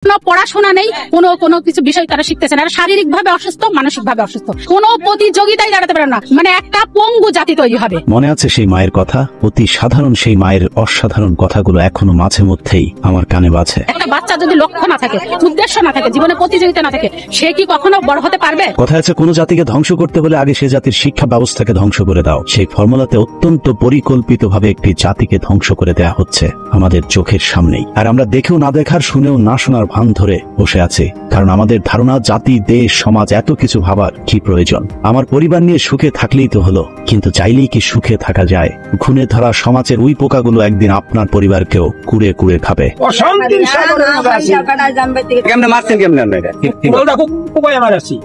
কোনো পড়াশোনা নেই, কোনো কিছু বিষয় তারা শিখতেছে না, শারীরিক ভাবে অসুস্থ, মানসিক ভাবে অসুস্থ, কোনো প্রতিযোগিতায় দাঁড়াতে পারে না, মানে একটা পঙ্গু জাতি তৈরি হবে। মনে আছে সেই মায়ের কথা? অতি সাধারণ সেই মায়ের অসাধারণ কথাগুলো এখনো মাঝে মধ্যেই আমার কানে বাজে। একটা বাচ্চা যদি লক্ষ্য না থাকে, উদ্দেশ্য না থাকে, জীবনে প্রতিযোগিতা না থাকে, সে কি কখনো বড় হতে পারবে? কথা আছে, কোন জাতিকে ধ্বংস করতে হলে আগে সে জাতির শিক্ষা ব্যবস্থাকে ধ্বংস করে দাও। সেই ফর্মুলাতে অত্যন্ত পরিকল্পিতভাবে একটি জাতিকে ধ্বংস করে দেয়া হচ্ছে আমাদের চোখের সামনেই, আর আমরা দেখেও না দেখার, শুনেও না শোনার ভান ধরে বসে আছি। কারণ আমাদের ধারণা জাতি, দেশ, সমাজ এত কিছু ভাবার কি প্রয়োজন? আমার পরিবার নিয়ে সুখে থাকলেই তো হলো। কিন্তু চাইলেই কি সুখে থাকা যায়? ঘুণে ধরা সমাজের উই পোকাগুলো একদিন আপনার পরিবারকেও কুড়ে কুড়ে খাবে।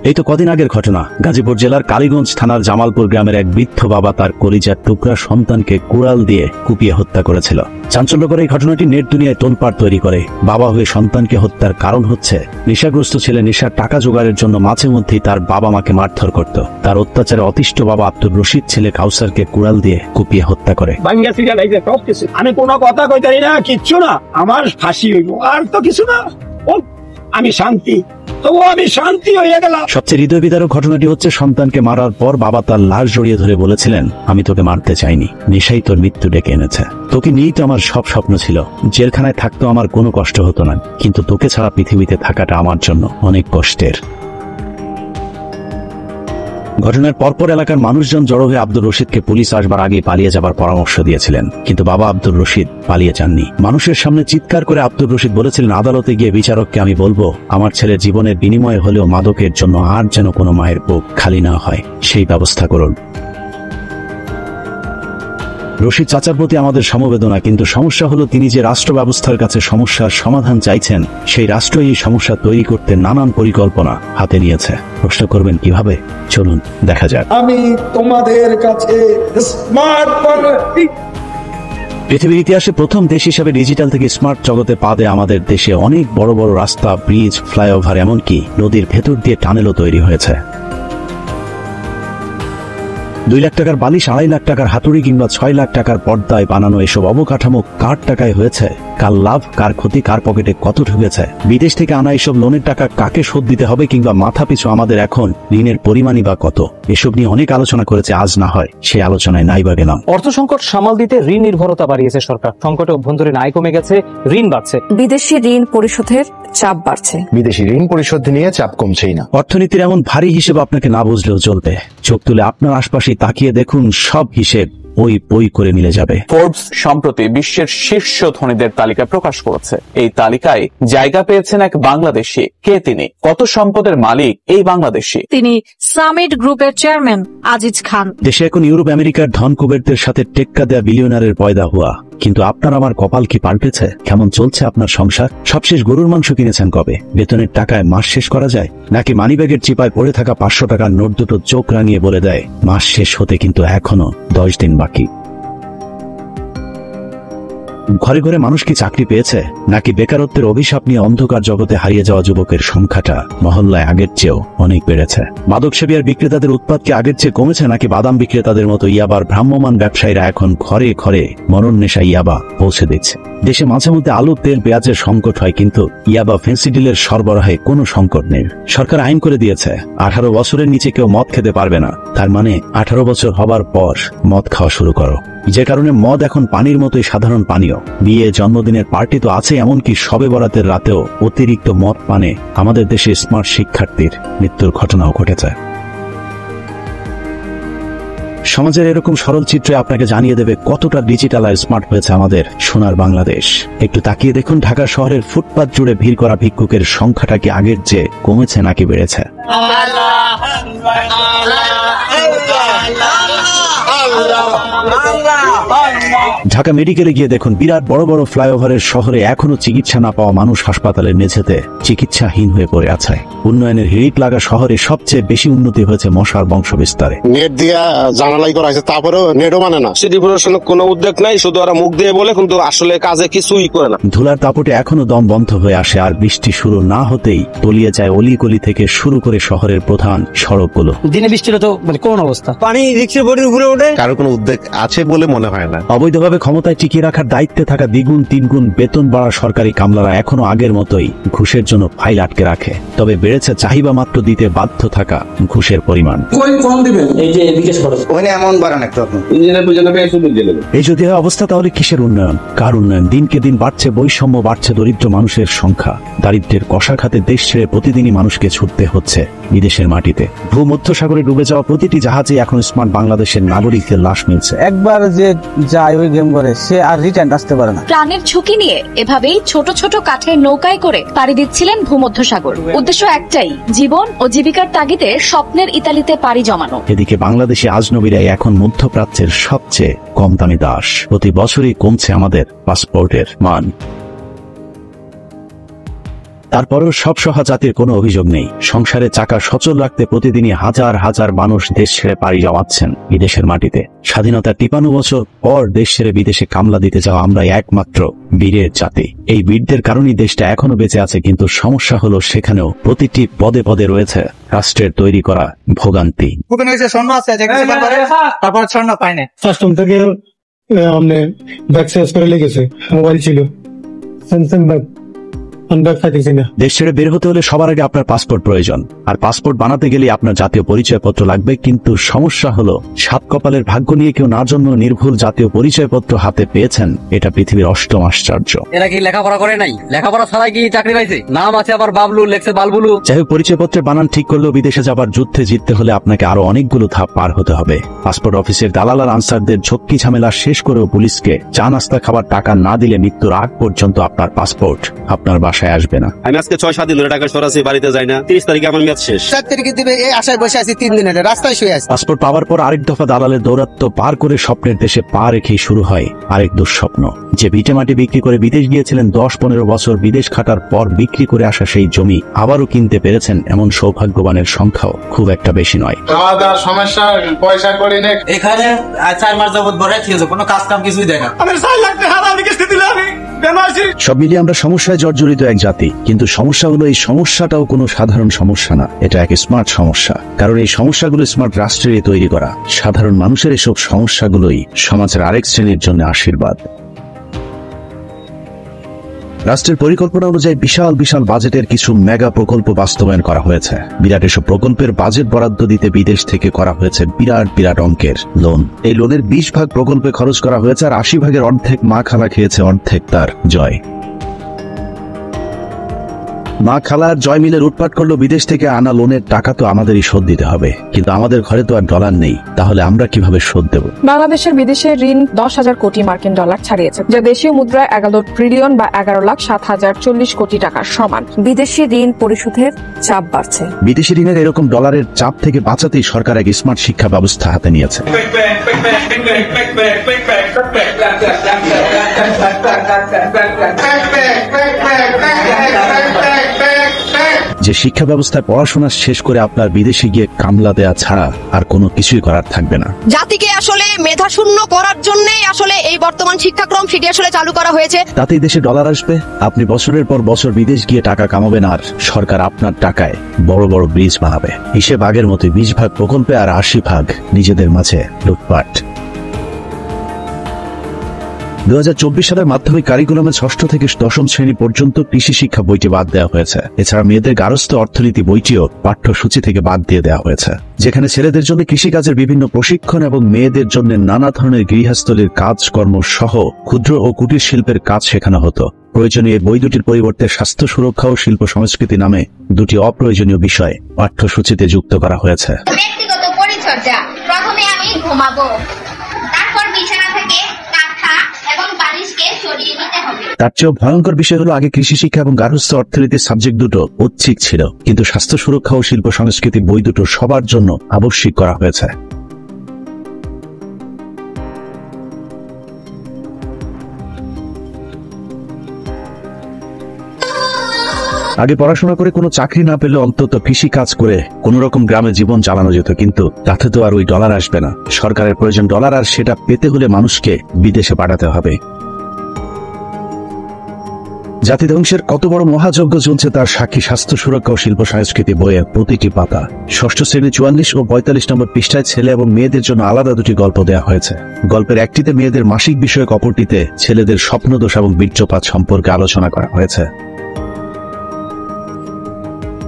এই তো কদিন আগের ঘটনা। গাজীপুর জেলার কালীগঞ্জ থানার জামালপুর গ্রামের এক বৃদ্ধ বাবা তার কলিজার টুকরা সন্তানকে কুড়াল দিয়ে কুপিয়ে হত্যা করেছিল। চাঞ্চল্যকর এই ঘটনাটি নেট দুনিয়ায় তোলপাড় তৈরি করে। বাবা হয়ে সন্তানকে হত্যার কারণ হচ্ছে নেশাগ্রস্ত ছেলে নেশার টাকা জোগাড়ের জন্য মাঝে মধ্যেই তার বাবা মাকে মারধর করত। তার অত্যাচারে অতিষ্ঠ বাবা আব্দুর রশিদ ছেলে কাউসারকে কুড়াল দিয়ে কুপিয়ে হত্যা করে। আমি কোনো কথা কইতারি না, কিচ্ছু না, আমার ফাঁসি হইব, আর তো কিছু না, আমি শান্তি, তবু আমি শান্তি হয়ে গেলাম। সবচেয়ে হৃদয় বিদারক ঘটনাটি হচ্ছে সন্তানকে মারার পর বাবা তার লাশ জড়িয়ে ধরে বলেছিলেন, আমি তোকে মারতে চাইনি, নেশাই তোর মৃত্যু ডেকে এনেছে। তোকে নিয়েই তো আমার সব স্বপ্ন ছিল। জেলখানায় থাকতো আমার কোনো কষ্ট হতো না, কিন্তু তোকে ছাড়া পৃথিবীতে থাকাটা আমার জন্য অনেক কষ্টের। ঘটনার পরপর এলাকার মানুষজন জড়ো হয়ে আব্দুর রশিদকে পুলিশ আসবার আগে পালিয়ে যাবার পরামর্শ দিয়েছিলেন, কিন্তু বাবা আব্দুর রশিদ পালিয়ে যাননি। মানুষের সামনে চিৎকার করে আব্দুর রশিদ বলেছিলেন, আদালতে গিয়ে বিচারককে আমি বলবো আমার ছেলের জীবনের বিনিময়ে হলেও মাদকের জন্য আর যেন কোনো মায়ের বুক খালি না হয়, সেই ব্যবস্থা করুন। রশিদ চাচার প্রতি আমাদের সমবেদনা, কিন্তু সমস্যা হলো তিনি যে রাষ্ট্র ব্যবস্থার কাছে সমস্যার সমাধান চাইছেন, সেই রাষ্ট্র এই সমস্যা তৈরি করতে নানান পরিকল্পনা হাতে নিয়েছে। প্রশ্ন করবেন কিভাবে? চলুন দেখা যাক। আমি তোমাদের কাছে পৃথিবীর ইতিহাসে প্রথম দেশ হিসেবে ডিজিটাল থেকে স্মার্ট জগতে পা দেয় আমাদের দেশে অনেক বড় বড় রাস্তা, ব্রিজ, ফ্লাইওভার, এমনকি নদীর ভেতর দিয়ে টানেলও তৈরি হয়েছে। 2 লাখ টাকার বালিশ, 2.5 লাখ টাকার হাতুড়ি কিংবা 6 লাখ টাকার পর্দায় বানানো এসব অবকাঠামো কার টাকায় হয়েছে? কার লাভ, কার ক্ষতি, কার পকেটে কত ঢুকেছে? বিদেশ থেকে আনা এসব লোনের টাকা কাকে শোধ দিতে হবে, কিংবা মাথা পিছু আমাদের এখন ঋণের পরিমাণই বা কত? এসব নিয়ে অনেক আলোচনা করেছে, আজ না হয় সেই আলোচনায় নাই বা গেলাম। অর্থ সংকট সামাল দিতে ঋণ নির্ভরতা বাড়িয়েছে সরকার। সংকটে অভ্যন্তরীণ আয় কমে গেছে, ঋণ বাড়ছে। বিদেশি ঋণ পরিশোধের চাপ বাড়ছে। বিদেশি ঋণ পরিশোধ নিয়ে চাপ কমছেই না। অর্থনীতির এমন ভারী হিসেব আপনাকে না বুঝলেও চলবে। চোখ তুলে আপনার আশপাশে তাকিয়ে দেখুন, সব হিসেব ওই বই করে মিলে যাবে। ফোর্বস সম্প্রতি বিশ্বের শীর্ষ ধনীদের তালিকা প্রকাশ করেছে। এই তালিকায় জায়গা পেয়েছেন এক বাংলাদেশি। কে তিনি? কত সম্পদের মালিক এই বাংলাদেশি? তিনি সামিট গ্রুপের চেয়ারম্যান আজিজ খান। দেশে এখন ইউরোপ আমেরিকার ধন কুবেরদের সাথে টেক্কা দেয়া বিলিয়নারের পয়দা হওয়া। কিন্তু আপনার আমার কপাল কি পাল্টেছে? কেমন চলছে আপনার সংসার? সবশেষ গরুর মাংস কিনেছেন কবে? বেতনের টাকায় মাস শেষ করা যায়? নাকি মানিব্যাগের চিপায় পড়ে থাকা 500 টাকার নোট দুটো চোখ রাঙিয়ে বলে দেয় মাস শেষ হতে কিন্তু এখনো 10 দিন বাকি? ঘরে ঘরে মানুষ কি চাকরি পেয়েছে? নাকি বেকারত্বের অভিশাপ নিয়ে অন্ধকার জগতে হারিয়ে যাওয়া যুবকের সংখ্যাটা মহল্লায় আগের চেয়েও অনেক বেড়েছে? মাদকসেবী আর বিক্রেতাদের উৎপাদ কি আগের চেয়ে কমেছে, নাকি বাদাম বিক্রেতাদের মতো ইয়াবার ভ্রাম্যমান ব্যবসায়ীরা এখন ঘরে ঘরে মরণ নেশা ইয়াবা পৌঁছে দিচ্ছে? দেশে মাঝে মধ্যে আলু, তেল, পেঁয়াজের সংকট হয়, কিন্তু ইয়াবা ফেন্সিডিলের সরবরাহে কোনো সংকট নেই। সরকার আইন করে দিয়েছে 18 বছরের নিচে কেউ মদ খেতে পারবে না। তার মানে 18 বছর হবার পর মদ খাওয়া শুরু করো। যে কারণে মদ এখন পানির মতোই সাধারণ পানীয়। বিয়ে, জন্মদিনের পার্টি তো আছে, এমনকি শবে বরাতের রাতেও অতিরিক্ত মদ পানে আমাদের দেশে স্মার্ট শিক্ষার্থীর মৃত্যুর ঘটনাও ঘটেছে। সমাজের এরকম সরল চিত্রে আপনাকে জানিয়ে দেবে কতটা ডিজিটাল আর স্মার্ট হয়েছে আমাদের সোনার বাংলাদেশ। একটু তাকিয়ে দেখুন, ঢাকা শহরের ফুটপাত জুড়ে ভিড় করা ভিক্ষুকের সংখ্যাটা কি আগের চেয়ে কমেছে নাকি বেড়েছে? ঢাকা মেডিকেলে গিয়ে দেখুন, বিরাট বড় বড় ফ্লাইওভারের শহরে এখনো চিকিৎসা না পাওয়া মানুষ হাসপাতালের মেঝেতে চিকিৎসাহীন হয়ে পড়ে আছে। উন্নয়নের হিড়িক লাগা শহরে সবচেয়ে বেশি উন্নতি হয়েছে মশার বংশ বিস্তারে। নেট দিয়া জানালা ঢালাই করা হয়েছে, তারপরেও নেটও মানে না। সিটি প্রশাসনের কোনো উদ্যোগ নাই, শুধু ওরা মুখ দিয়ে বলে কিন্তু আসলে কাজে কিছুই করে না। ধুলার দাপটে এখনো দম বন্ধ হয়ে আসে, আর বৃষ্টি শুরু না হতেই তলিয়ে যায় অলিগলি থেকে শুরু করে শহরের প্রধান সড়কগুলো। দিনে বৃষ্টি হলে তো মানে কোন অবস্থা, পানি রিক্সা বোর্ডের উপরে ওঠে। কারো কোনো উদ্যোগ আছে বলে মনে হয় না। অবৈধভাবে ক্ষমতায় টিকিয়ে রাখার দায়িত্বে থাকা দ্বিগুণ তিনগুণ বেতন বাড়া সরকারি কামলারা এখনো আগের মতোই ঘুষের জন্য ফাইল আটকে রাখে। তবে বেড়েছে চাহিদা মাত্র দিতে বাধ্য থাকা ঘুষের পরিমাণ। এই যদি হয় অবস্থা, তাহলে কিসের উন্নয়ন, কার উন্নয়ন? দিনকে দিন বাড়ছে বৈষম্য, বাড়ছে দরিদ্র মানুষের সংখ্যা। দারিদ্র্যের কষাঘাতে দেশ ছেড়ে প্রতিদিনই মানুষকে ছুটতে হচ্ছে বিদেশের মাটিতে। ভূমধ্যসাগরে ডুবে যাওয়া প্রতিটি জাহাজে এখন স্মার্ট বাংলাদেশের নাগরিকদের লাশ মিলছে। একবার যে যায় ওই গেম করে সে আর রিটার্ন আসতে পারে না। প্রাণের ঝুঁকি নিয়ে এভাবেই ছোট ছোট কাঠের নৌকায় করে পাড়ি দিচ্ছিলেন ভূমধ্যসাগর। উদ্দেশ্য একটাই, জীবন ও জীবিকার তাগিদে স্বপ্নের ইতালিতে পাড়ি জমানো। এদিকে বাংলাদেশি আজনবীরাই এখন মধ্যপ্রাচ্যের সবচেয়ে কম দামি দাস। প্রতি বছরই কমছে আমাদের পাসপোর্টের মান। তারপরেও সব সহা জাতির কোনো অভিযোগ নেই। সংসারে চাকা সচল রাখতে প্রতিদিনই হাজার হাজার মানুষ দেশ ছেড়ে পাড়ি জমাচ্ছেন বিদেশের মাটিতে। স্বাধীনতার 53 বছর পর দেশ ছেড়ে বিদেশে কামলা দিতে যাওয়া আমরা একমাত্র বীরের জাতি। এই বীরদের কারণেই দেশটা এখনো বেঁচে আছে, কিন্তু সমস্যা হলো সেখানেও প্রতিটি পদে পদে রয়েছে রাষ্ট্রের তৈরি করা ভোগান্তি। কাস্টম থেকে আপনি ব্যাগ শেষ করে লেগেছে, মোবাইল ছিল, স্যামসাং ব্যাগ। দেশ ছেড়ে বের হতে হলে সবার আগে আপনার পাসপোর্ট প্রয়োজন, আর পাসপোর্ট বানাতে গেলে আপনার জাতীয় পরিচয়পত্র লাগবে। কিন্তু সমস্যা হলো সাত কপালের ভাগ্য নিয়ে কেউ না জন্ম নির্ভুল জাতীয় পরিচয়পত্র হাতে পেয়েছেন, এটা পৃথিবীর অষ্টম আশ্চর্য। এরা কি লেখাপড়া করে নাই? লেখাপড়া ছাড়াই কি চাকরি পাইছে? নাম আছে আবার বাবলু, লেখছে বালবুলু। যাই হোক, পরিচয়পত্রের বানান ঠিক করলেও বিদেশে যাবার যুদ্ধে জিততে হলে আপনাকে আরো অনেকগুলো ধাপ পার হতে হবে। পাসপোর্ট অফিসের দালাল আর আনসারদের ঝক্কি ঝামেলা শেষ করেও পুলিশকে চা নাস্তা খাবার টাকা না দিলে মৃত্যুর আগ পর্যন্ত আপনার পাসপোর্ট আপনার বাসায় আসবে না। আমি আজকে 6-7 দিন ধরে টাকা সরাসরি বাড়িতে যাই না। 30 তারিখে আমার মেয়াদ শেষ। 7 তারিখে দিবে, এই আশায় বসে আছি 3 দিন ধরে, রাস্তায় শুয়ে আছি। পাসপোর্ট পাওয়ার পর আরেক দফা দালালের দৌরাত্ম্য পার করে স্বপ্নের দেশে পা রেখেই শুরু হয় আরেক দুঃস্বপ্ন। যে ভিটে মাটি বিক্রি করে বিদেশ গিয়েছিলেন, 10-15 বছর বিদেশ খাটার পর বিক্রি করে আসা সেই জমি আবারও কিনতে পেরেছেন, এমন সৌভাগ্যবানের সংখ্যাও খুব একটা বেশি নয়। সমস্যা পয়সা করি না, এখানে 4 মাস যাবত ভরে থিয়েছে, কোনো কাজ কাম কিছুই দেখা। আমি 4 লাখ টাকা হারামি কিস্তি দিলে আমি সব মিলিয়ে আমরা সমস্যায় জর্জরিত এক জাতি, কিন্তু সমস্যা হলো এই সমস্যাটাও কোনো সাধারণ সমস্যা না, এটা এক স্মার্ট সমস্যা। কারণ এই সমস্যাগুলো স্মার্ট রাষ্ট্রেরই তৈরি করা। সাধারণ মানুষের এসব সমস্যাগুলোই সমাজের আরেক শ্রেণীর জন্য আশীর্বাদ। রাষ্ট্রের পরিকল্পনা অনুযায়ী বিশাল বিশাল বাজেটের কিছু মেগা প্রকল্প বাস্তবায়ন করা হয়েছে। বিরাট এসব প্রকল্পের বাজেট বরাদ্দ দিতে বিদেশ থেকে করা হয়েছে বিরাট বিরাট অঙ্কের লোন। এই লোনের 20 ভাগ প্রকল্পে খরচ করা হয়েছে, আর 80 ভাগের অর্ধেক মা খালা খেয়েছে, অর্ধেক তার জয়। মা খালার জয় মিলে লুটপাট করলো বিদেশ থেকে আনা লোনের টাকা তো আমাদেরই শোধ দিতে হবে, কিন্তু আমাদের ঘরে তো আর ডলার নেই, তাহলে আমরা কিভাবে শোধ দেব? বাংলাদেশের বিদেশে ঋণ 10,000 কোটি মার্কিন ডলার ছাড়িয়েছে, যা দেশীয় মুদ্রায় 11 ট্রিলিয়ন বা 11,07,040 কোটি টাকার সমান। বিদেশি ঋণ পরিশোধের চাপ বাড়ছে। বিদেশি ঋণের এরকম ডলারের চাপ থেকে বাঁচাতেই সরকার এক স্মার্ট শিক্ষা ব্যবস্থা হাতে নিয়েছে। যে শিক্ষা ব্যবস্থায় পড়াশোনা শেষ করে আপনার বিদেশে গিয়ে কামলা দেয়া ছাড়া আর কোনো কিছুই করার থাকবে না। জাতিকে আসলে মেধাশূন্য করার জন্যই আসলে এই বর্তমান শিক্ষাক্রম সেটি আসলে চালু করা হয়েছে। তাতেই দেশে ডলার আসবে, আপনি বছরের পর বছর বিদেশ গিয়ে টাকা কামাবেন, আর সরকার আপনার টাকায় বড় বড় ব্রিজ বানাবে। হিসেব আগের মতো 20 ভাগ প্রকল্পে আর 80 ভাগ নিজেদের মাঝে লুটপাট। 2024 সালের মাধ্যমিক কারিকুলামের 6ষ্ঠ থেকে 10ম শ্রেণী পর্যন্ত কৃষি শিক্ষা বইটি বাদ দেওয়া হয়েছে। এছাড়া মেয়েদের গার্হস্থ্য অর্থনীতি বইটিও পাঠ্যসূচি থেকে বাদ দিয়ে দেওয়া হয়েছে, যেখানে ছেলেদের জন্য কৃষিকাজের বিভিন্ন প্রশিক্ষণ এবং মেয়েদের জন্য নানা ধরনের গৃহস্থলীর কাজকর্ম সহ ক্ষুদ্র ও কুটির শিল্পের কাজ শেখানো হতো। প্রয়োজনীয় বই দুটির পরিবর্তে স্বাস্থ্য সুরক্ষা ও শিল্প সংস্কৃতি নামে দুটি অপ্রয়োজনীয় বিষয় পাঠ্যসূচিতে যুক্ত করা হয়েছে। ব্যক্তিগত পরিচর্যা, প্রথমে আমি ঘুমাবো, তারপর বিছানা থেকে কাঁথা এবং বালিশকে সরিয়ে নিতে হবে। তার চেয়েও ভয়ঙ্কর বিষয় হলো, আগে কৃষি শিক্ষা এবং গার্হস্থ্য অর্থনীতির সাবজেক্ট দুটো ঐচ্ছিক ছিল, কিন্তু স্বাস্থ্য সুরক্ষা ও শিল্প সংস্কৃতি বই দুটো সবার জন্য আবশ্যিক করা হয়েছে। আগে পড়াশোনা করে কোনো চাকরি না পেলে অন্তত কৃষি কাজ করে কোন রকম গ্রামে জীবন চালানো যেত, কিন্তু তাতে তো আর ওই ডলার আসবে না। সরকারের প্রয়োজন ডলার, আর সেটা পেতে হলে মানুষকে বিদেশে পাঠাতে হবে। জাতি ধ্বংসের কত বড় মহাযজ্ঞ চলছে তার সাক্ষী স্বাস্থ্য সুরক্ষা ও শিল্প সংস্কৃতি বইয়ের প্রতিটি পাতা। ষষ্ঠ শ্রেণী 44 ও 45 নম্বর পৃষ্ঠায় ছেলে এবং মেয়েদের জন্য আলাদা দুটি গল্প দেওয়া হয়েছে। গল্পের একটিতে মেয়েদের মাসিক বিষয়ক, অপরটিতে ছেলেদের স্বপ্নদোষ এবং বীর্যপাত সম্পর্কে আলোচনা করা হয়েছে।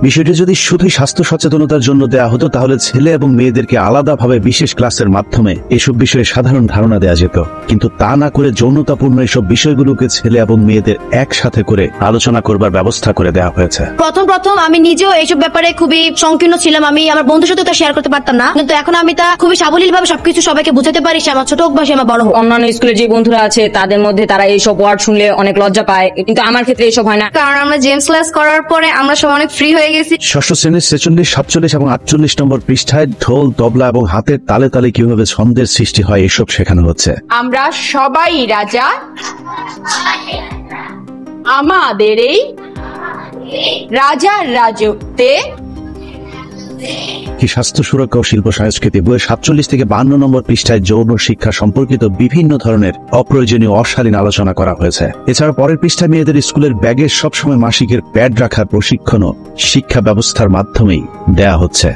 বিষয়টি যদি শুধুই স্বাস্থ্য সচেতনতার জন্য দেয়া হতো তাহলে ছেলে এবং মেয়েদেরকে আলাদাভাবে বিশেষ ক্লাসের মাধ্যমে এসব বিষয়ে সাধারণ ধারণা দেওয়া যেত, কিন্তু তা না করে যৌনতাপূর্ণ এসব বিষয়গুলোকে ছেলে এবং মেয়েদের একসাথে করে আলোচনা করবার ব্যবস্থা করে দেওয়া হয়েছে। প্রথম আমি নিজেও এইসব ব্যাপারে খুবই সংকীর্ণ ছিলাম। আমি আমার বন্ধুর সাথে শেয়ার করতে পারতাম না, কিন্তু এখন আমি তা খুবই সাবলীল ভাবে সবকিছু সবাইকে বুঝাতে পারি। সে আমার ছোট হোক বা সে আমার বড় হোক। অন্যান্য স্কুলে যে বন্ধুরা আছে তাদের মধ্যে তারা এইসব ওয়ার্ড শুনলে অনেক লজ্জা পায়, কিন্তু আমার ক্ষেত্রে এইসব হয় না, কারণ আমরা জেমস ক্লাস করার পরে আমরা সব অনেক ফ্রি হয়ে গেছি। ষষ্ঠ শ্রেণীর 46, 47 এবং 48 নম্বর পৃষ্ঠায় ঢোল, তবলা এবং হাতের তালে তালে কিভাবে ছন্দের সৃষ্টি হয় এসব শেখানো হচ্ছে। আমরা সবাই রাজা, আমাদের এই রাজার রাজত্বে। কি স্বাস্থ্য সুরক্ষা ও শিল্প সংস্কৃতি বইয়ের 47 থেকে 52 নম্বর পৃষ্ঠায় যৌন শিক্ষা সম্পর্কিত বিভিন্ন ধরনের অপ্রয়োজনীয় অশালীন আলোচনা করা হয়েছে। এছাড়া পরের পৃষ্ঠায় মেয়েদের স্কুলের ব্যাগে সবসময় মাসিকের প্যাড রাখার প্রশিক্ষণও শিক্ষা ব্যবস্থার মাধ্যমেই দেয়া হচ্ছে।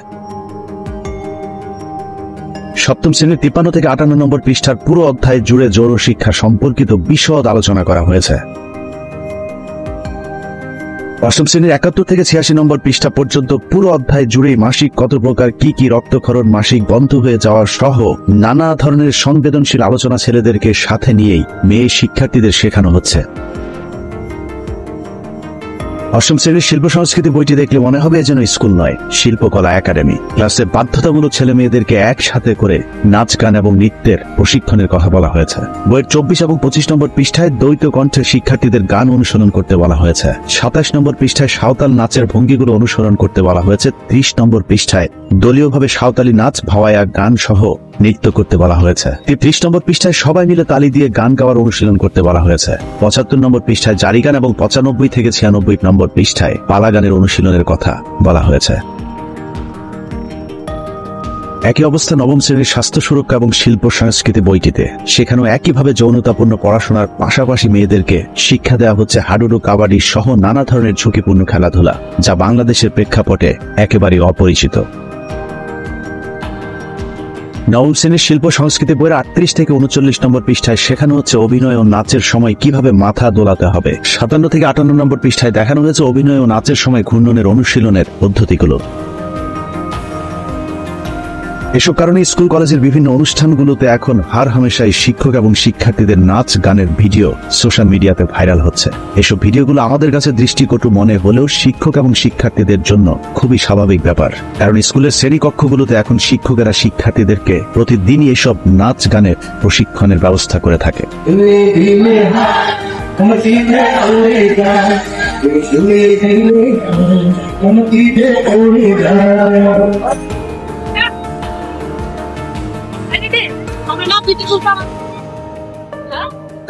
সপ্তম শ্রেণীর 53 থেকে 58 নম্বর পৃষ্ঠার পুরো অধ্যায় জুড়ে যৌন শিক্ষা সম্পর্কিত বিশদ আলোচনা করা হয়েছে। অষ্টম শ্রেণীর 71 থেকে 86 নম্বর পৃষ্ঠা পর্যন্ত পুরো অধ্যায় জুড়েই মাসিক কত প্রকার, কি কি, রক্তক্ষরণ, মাসিক বন্ধ হয়ে যাওয়া সহ নানা ধরনের সংবেদনশীল আলোচনা ছেলেদেরকে সাথে নিয়েই মেয়ে শিক্ষার্থীদের শেখানো হচ্ছে। অষ্টম শ্রেণীর শিল্প সংস্কৃতি বইটি দেখলে মনে হবে যেন স্কুল নয়, শিল্পকলা একাডেমি। ক্লাসে বাধ্যতামূলক ছেলে মেয়েদেরকে একসাথে করে নাচ, গান এবং নৃত্যের প্রশিক্ষণের কথা বলা হয়েছে। বইয়ের 24 এবং 25 নম্বর পৃষ্ঠায় দ্বৈত কণ্ঠে শিক্ষার্থীদের গান অনুসরণ করতে বলা হয়েছে। 27 নম্বর পৃষ্ঠায় সাঁওতাল নাচের ভঙ্গিগুলো অনুসরণ করতে বলা হয়েছে। 30 নম্বর পৃষ্ঠায় দলীয়ভাবে সাঁওতালি নাচ, ভাওয়াইয়া গান সহ নৃত্য করতে বলা হয়েছে। 30 নম্বর পৃষ্ঠায় সবাই মিলে তালি দিয়ে গান গাওয়ার অনুশীলন করতে বলা হয়েছে। 75 নম্বর পৃষ্ঠায় জারি গান এবং 95 থেকে 96 নম্বর পৃষ্ঠায় পালা গানের অনুশীলনের কথা বলা হয়েছে। একই অবস্থা নবম শ্রেণীর স্বাস্থ্য সুরক্ষা এবং শিল্প সংস্কৃতি বইটিতে। সেখানেও একইভাবে যৌনতাপূর্ণ পড়াশোনার পাশাপাশি মেয়েদেরকে শিক্ষা দেওয়া হচ্ছে হাডুডু, কাবাডি সহ নানা ধরনের ঝুঁকিপূর্ণ খেলাধুলা, যা বাংলাদেশের প্রেক্ষাপটে একেবারেই অপরিচিত। নবম শ্রেণীর শিল্প সংস্কৃতি বইয়ের 38 থেকে 39 নম্বর পৃষ্ঠায় শেখানো হচ্ছে অভিনয় ও নাচের সময় কিভাবে মাথা দোলাতে হবে। 57 থেকে 58 নম্বর পৃষ্ঠায় দেখানো হয়েছে অভিনয় ও নাচের সময় ঘূর্ণনের অনুশীলনের পদ্ধতিগুলো। এসব কারণে স্কুল কলেজের বিভিন্ন অনুষ্ঠানগুলোতে এখন হামেশাই শিক্ষক এবং শিক্ষার্থীদের নাচ, গানের ভিডিও সোশ্যাল মিডিয়াতে ভাইরাল হচ্ছে। এসব ভিডিওগুলো আমাদের কাছে দৃষ্টিকটু মনে হলেও শিক্ষক এবং শিক্ষার্থীদের জন্য খুবই স্বাভাবিক ব্যাপার, কারণ স্কুলের শ্রেণীকক্ষগুলোতে এখন শিক্ষকেরা শিক্ষার্থীদেরকে প্রতিদিনই এসব নাচ, গানের প্রশিক্ষণের ব্যবস্থা করে থাকে।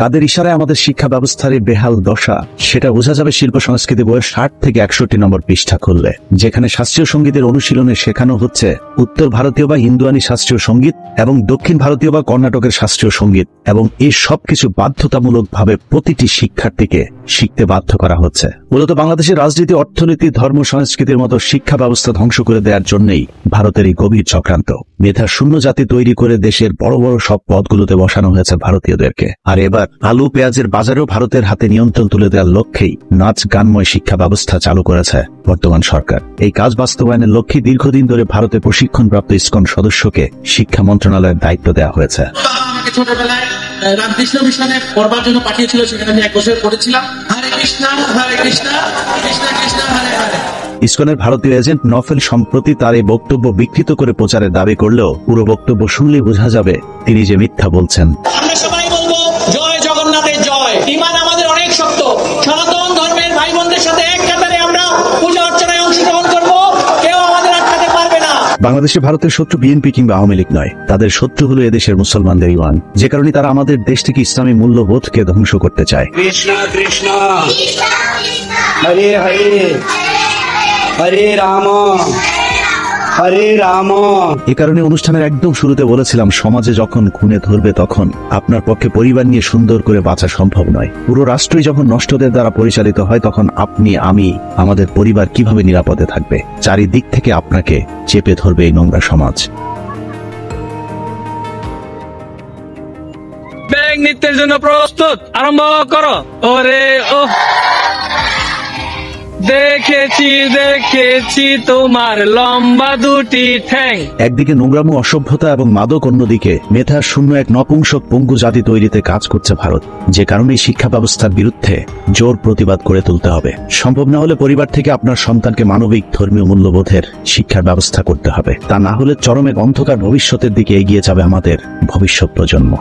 কাদের ইশারায় আমাদের শিক্ষা ব্যবস্থার এই বেহাল দশা সেটা বোঝা যাবে শিল্প সংস্কৃতি বইয়ের 60 থেকে 61 নম্বর পৃষ্ঠা খুললে, যেখানে শাস্ত্রীয় সঙ্গীতের অনুশীলনে শেখানো হচ্ছে উত্তর ভারতীয় বা হিন্দুয়ানি শাস্ত্রীয় সঙ্গীত এবং দক্ষিণ ভারতীয় বা কর্ণাটকের শাস্ত্রীয় সঙ্গীত, এবং এই সবকিছু বাধ্যতামূলকভাবে প্রতিটি শিক্ষার্থীকে শিখতে বাধ্য করা হচ্ছে। মূলত বাংলাদেশের রাজনীতি, অর্থনীতি, ধর্ম, সংস্কৃতির মতো শিক্ষা ব্যবস্থা ধ্বংস করে দেওয়ার জন্যই ভারতের এই গভীর চক্রান্ত। মেধা শূন্য জাতি তৈরি করে দেশের বড় বড় সব পদগুলোতে বসানো হয়েছে ভারতীয়দেরকে। আর এবার আলু পেঁয়াজের বাজারেও ভারতের হাতে নিয়ন্ত্রণ তুলে দেওয়ার লক্ষ্যেই নাচ, গানময় শিক্ষা ব্যবস্থা চালু করেছে বর্তমান সরকার। এই কাজ বাস্তবায়নের লক্ষ্যে দীর্ঘদিন ধরে ভারতে প্রশিক্ষণপ্রাপ্ত ইসকন সদস্যকে শিক্ষা মন্ত্রণালয়ের দায়িত্ব দেওয়া হয়েছে। ছোটবেলায় রামকৃষ্ণ মিশনে পড়বার জন্য পাঠিয়েছিল, সেখানে আমি 1 বছর পড়েছিলাম। হরে কৃষ্ণ হরে কৃষ্ণ কৃষ্ণ কৃষ্ণ হরে হরে। ইসকনের ভারতীয় এজেন্ট নফেল সম্প্রতি তার এই বক্তব্য বিকৃত করে প্রচারের দাবি করলেও পুরো বক্তব্য শুনলেই বোঝা যাবে তিনি যে মিথ্যা বলছেন। আমরা সবাই বলবো জয় জগন্নাথের জয়। ঈমান আমাদের অনেক শক্ত। সনাতন ধর্মের ভাই বোনদের সাথে এক কাতারে আমরা পূজা অর্চনায় অংশগ্রহণ করব, কেউ আমাদের আটকাতে পারবে না। বাংলাদেশে ভারতের শত্রু বিএনপি কিংবা আওয়ামী লীগ নয়, তাদের শত্রু হলো এদেশের মুসলমানদের ঈমান, যে কারণে তারা আমাদের দেশ থেকে ইসলামী মূল্যবোধকে ধ্বংস করতে চায়। কৃষ্ণ কৃষ্ণ হরে হরে হরে রাম হরে রাম। এ কারণে অনুষ্ঠানের একদম শুরুতে বলেছিলাম, সমাজে যখন খুনে ধরবে তখন আপনার পক্ষে পরিবার নিয়ে সুন্দর করে বাঁচা সম্ভব নয়। পুরো রাষ্ট্রই যখন নষ্টদের দ্বারা পরিচালিত হয় তখন আপনি, আমি, আমাদের পরিবার কিভাবে নিরাপদে থাকবে? চারিদিক থেকে আপনাকে চেপে ধরবে এই নোংরা সমাজ। ব্যাগ নৃত্যের জন্য প্রস্তুত, আরম্ভ করো। ওরে ও দেখেছি দেখেছি তোমার লম্বা দুটি ঠ্যাং। একদিকে নোংরামো, অসভ্যতা এবং মাদক, অন্যদিকে মেধা শূন্য এক নপুংসক পঙ্গু জাতি তৈরিতে কাজ করছে ভারত। যে কারণে শিক্ষা ব্যবস্থার বিরুদ্ধে জোর প্রতিবাদ করে তুলতে হবে। সম্ভব না হলে পরিবার থেকে আপনার সন্তানকে মানবিক ধর্মীয় মূল্যবোধের শিক্ষার ব্যবস্থা করতে হবে। তা না হলে চরম এক অন্ধকার ভবিষ্যতের দিকে এগিয়ে যাবে আমাদের ভবিষ্যৎ প্রজন্ম।